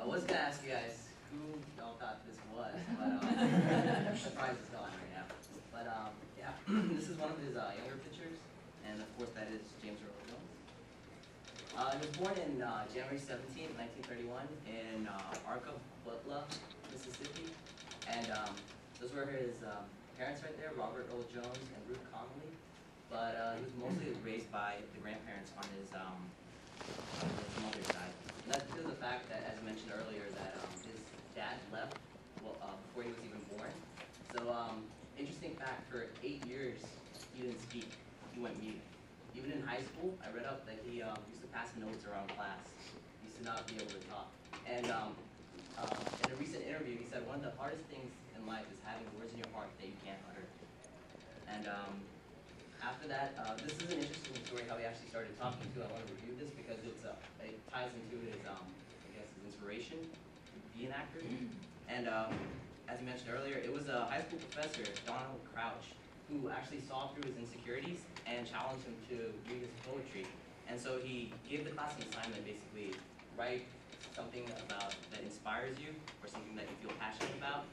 was gonna ask you guys who y'all thought this was, but the prize is gone right now. But yeah, this is one of his younger pictures, and of course that is James Earl Jones. He was born in January 17, 1931 in Arcabutla, Mississippi, and those were his parents right there, Robert Earl Jones and Ruth Connolly. But he was mostly raised by the grandparents on his mother's side. And that's because of the fact that, as I mentioned earlier, that his dad left before he was even born. So, interesting fact, for 8 years, he didn't speak. He went mute. Even in high school, I read up that he used to pass notes around class. He used to not be able to talk. And in a recent interview, he said one of the hardest things in life is having words in your heart that you can't utter. And after that, this is an interesting story how he actually started talking to. I want to review this because it ties into his, I guess, his inspiration to be an actor. And as I mentioned earlier, it was a high school professor, Donald Crouch, who actually saw through his insecurities and challenged him to read his poetry. And so he gave the class an assignment, basically, write something about that inspires you or something that you feel passionate about.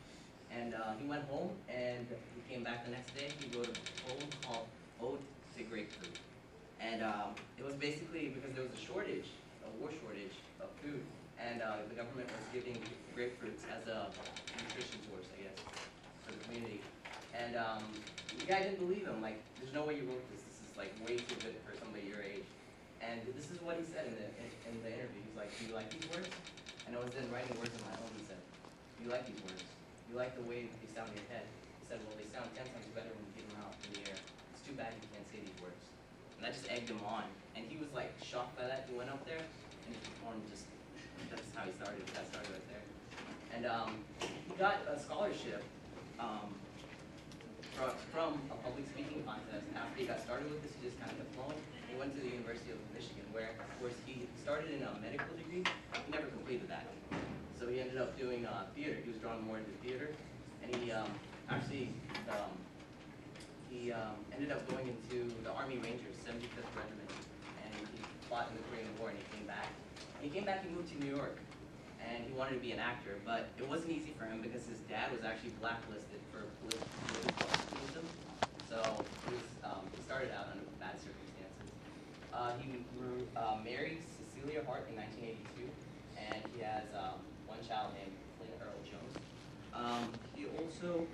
And he went home and he came back the next day. He wrote a poem called Ode to Grapefruit. And it was basically because there was a shortage, a war shortage of food, and the government was giving grapefruits as a nutrition source, I guess, for the community. And the guy didn't believe him. Like, there's no way you wrote this. This is like way too good for somebody your age. And this is what he said in the interview. He's like, "Do you like these words?" And I was then writing words of my own. He said, "Do you like these words? Do you like the way they sound in your head?" He said, "Well, they sound 10 times better when you get them out in the air. It's too bad you can't say these words." And that just egged him on. And he was like shocked by that. He went up there and he performed just, that's how he started. He got started right there. And he got a scholarship from a public speaking contest. After he got started with this, he just kind of kept flowing. He went to the University of Michigan, where, of course, he started in a medical degree. He never completed that. So he ended up doing theater. He was drawn more into theater. And he ended up going into the Army Rangers, 75th Regiment. And he fought in the Korean War, and he came back. He moved to New York. And he wanted to be an actor, but it wasn't easy for him because his dad was actually blacklisted for political activism. So he started out under bad circumstances. He married Cecilia Hart in 1982, and he has one child named Flynn Earl Jones. He also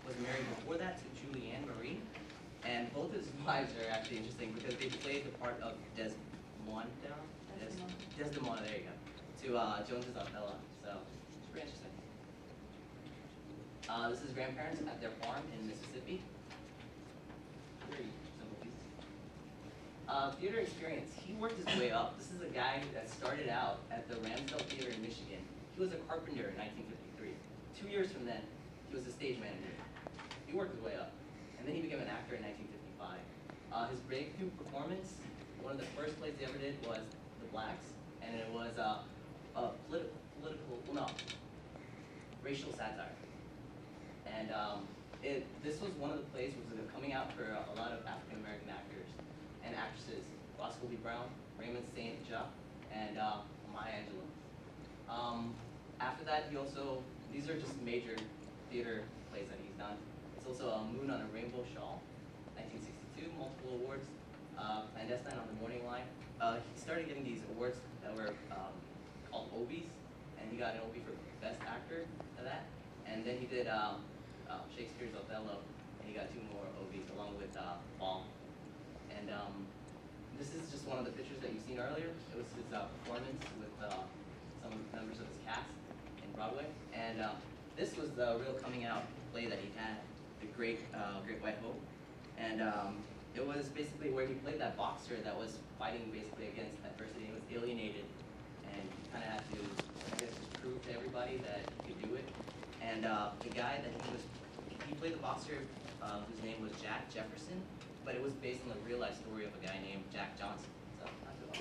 was married before that to Julianne Marie, and both his wives are actually interesting because they played the part of Desdemona, there you go, to Jones's Othello, so it's pretty interesting. This is grandparents at their farm in Mississippi. Very simple piece. Theater experience. He worked his way up. This is a guy that started out at the Ramsdale Theater in Michigan. He was a carpenter in 1953. 2 years from then, he was a stage manager. He worked his way up. And then he became an actor in 1955. His breakthrough performance, one of the first plays he ever did was The Blacks, and it was racial satire. And this was one of the plays that was coming out for a lot of African American actors and actresses, Roscoe Lee Brown, Raymond St. Jacques, and Maya Angelou. After that, these are just major theater plays that he's done. It's also Moon on a Rainbow Shawl, 1962, multiple awards. Clandestine on the Morning Line. He started getting these awards that were called Obies, and he got an Obie for Best Actor for that. And then he did Shakespeare's Othello, and he got 2 more Obies along with Fall. And this is just one of the pictures that you've seen earlier. It was his performance with some members of his cast in Broadway. And this was the real coming out play that he had, The Great White Hope. And it was basically where he played that boxer that was fighting basically against adversity. He was alienated, and he kind of had to, I guess, just prove to everybody that he could do it. And the guy that he played the boxer whose name was Jack Jefferson, but it was based on the real life story of a guy named Jack Johnson. So not too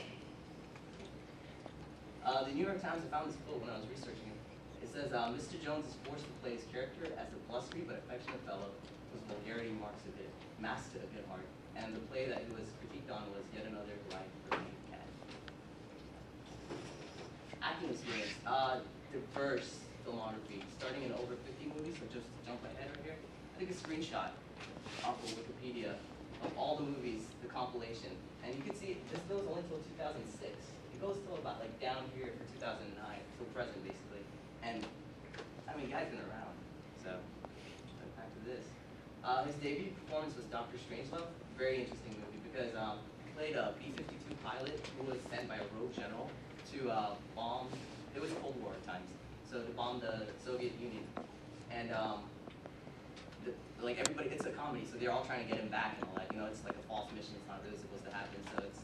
long. The New York Times, I found this quote when I was researching it. It says, Mr. Jones is forced to play his character as a blustery but affectionate fellow whose vulgarity masked a good heart. And the play that he was critiqued on was Yet Another Life for a Cat. Acting experience. diverse filmography, starting in over 50 movies, so just jump ahead right here. I think a screenshot off of Wikipedia of all the movies, the compilation. And you can see this goes only until 2006. It goes till about like down here for 2009, till present basically. And I mean, guy's been around, so back to this. His debut performance was Dr. Strangelove. Very interesting movie because he played a B-52 pilot who was sent by a rogue general to bomb. It was Cold War times, so to bomb the Soviet Union. And like everybody, it's a comedy, so they're all trying to get him back and all that. You know, it's like a false mission. It's not really supposed to happen, so it's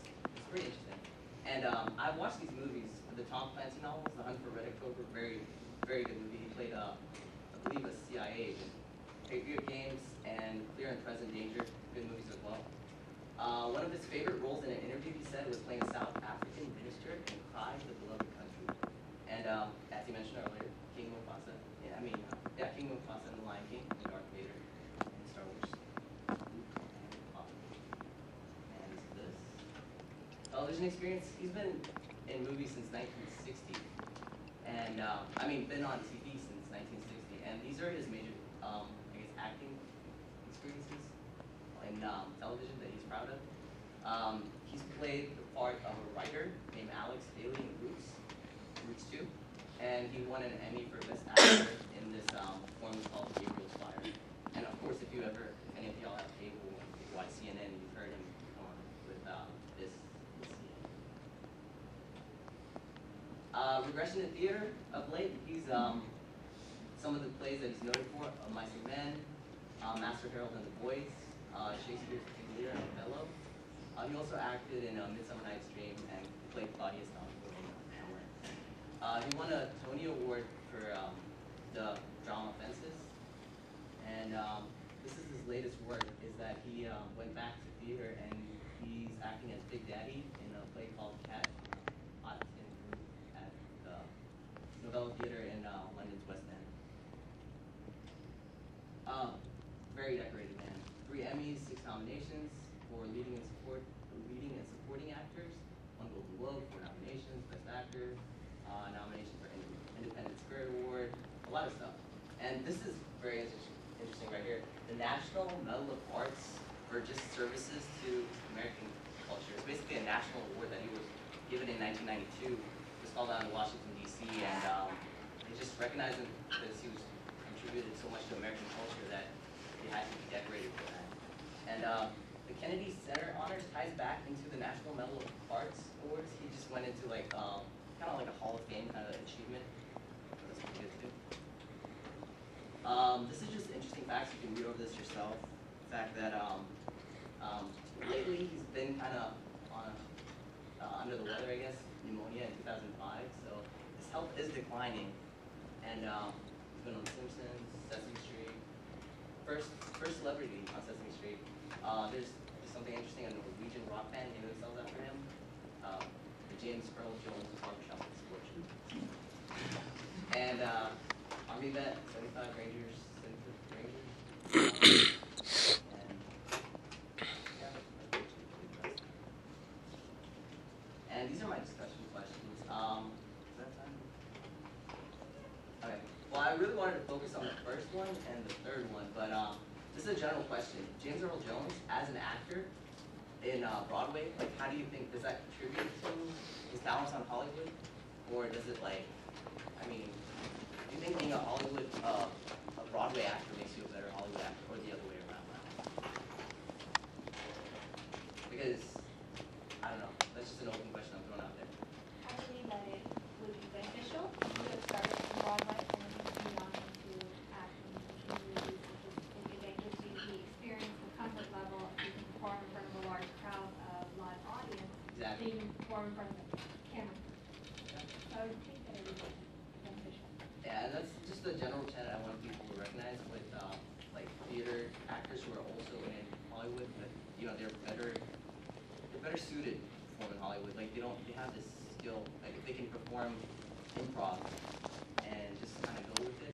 pretty interesting. And I've watched these movies, the Tom Clancy novels, The Hunt for Red October, very good movie. He played, I believe, a CIA agent. Patriot Games and Clear and Present Danger, good movies as well. One of his favorite roles in an interview, he said, was playing a South African minister in Cry the Beloved Country. And as he mentioned earlier, King Mufasa, King Mufasa and the Lion King, and Darth Vader in Star Wars. And this. Television experience, he's been in movies since 1960. And, been on TV since 1960. And these are his major, acting experiences in television that he's proud of. He's played the part of a writer named Alex Haley in Roots 2, and he won an Emmy for Best Actor in this film called Gabriel's Fire. And of course, if any of y'all have cable, if you watch CNN, you've heard him come on with this scene. Regression in theater of late, he's some of the plays that he's noted for: Mice and Men, Master Harold and the Boys, Shakespeare's King Lear and Othello. He also acted in Midsummer Night's Dream and played Claudius Don Hamlet. He won a Tony Award for the drama Fences. And this is his latest work, is that he went back to theater and he's acting as Big Daddy in a play called Cat at the Novella Theatre in London's West End. Very decorated man. 3 Emmys, 6 nominations for leading and supporting actors. 1 Golden Globe, 4 nominations, Best Actor, nomination for Independent Spirit Award, a lot of stuff. And this is very interesting right here. The National Medal of Arts for just services to American culture. It's basically a national award that he was given in 1992. It was called out in Washington, D.C. And they just recognized him because he was contributed so much to American culture that he had to be decorated for that. And the Kennedy Center honors ties back into the National Medal of Arts Awards. He just went into like kind of like a Hall of Fame kind of achievement. That's pretty good too. This is just interesting facts. You can read over this yourself. The fact that lately he's been kind of under the weather, I guess, pneumonia in 2005. So his health is declining, and he's been on The Simpsons, Sesame Street. First celebrity on Sesame Street. There's something interesting. A Norwegian rock band, you know, sells that for him. The James Earl Jones Barbershop Explosion. And Army vet, 75 Rangers, 75th Rangers. And these are my discussion questions. Is that time? Okay. Well, I really wanted to focus on the first one and the third one, but this is a general question. James Earl Jones, as an actor in Broadway, like, how do you think, does that contribute to his talents on Hollywood? Or does it, like, do you think being a Broadway actor makes you a better Hollywood actor, or the other way around? Because, I don't know, that's just an open question I'm throwing out there. I believe that it would be beneficial to have started in Broadway and then continue on into acting in movies, because it gives you the experience, the comfort level, you can perform in front of a large crowd, a live audience, Exactly. so you can perform in front of the camera. So I would think that it would be beneficial. Yeah, and that's just a general trend I want people to recognize with like theater actors who are also in Hollywood, but you know they're better suited to perform in Hollywood. Like they have this skill, like if they can perform improv and just kind of go with it.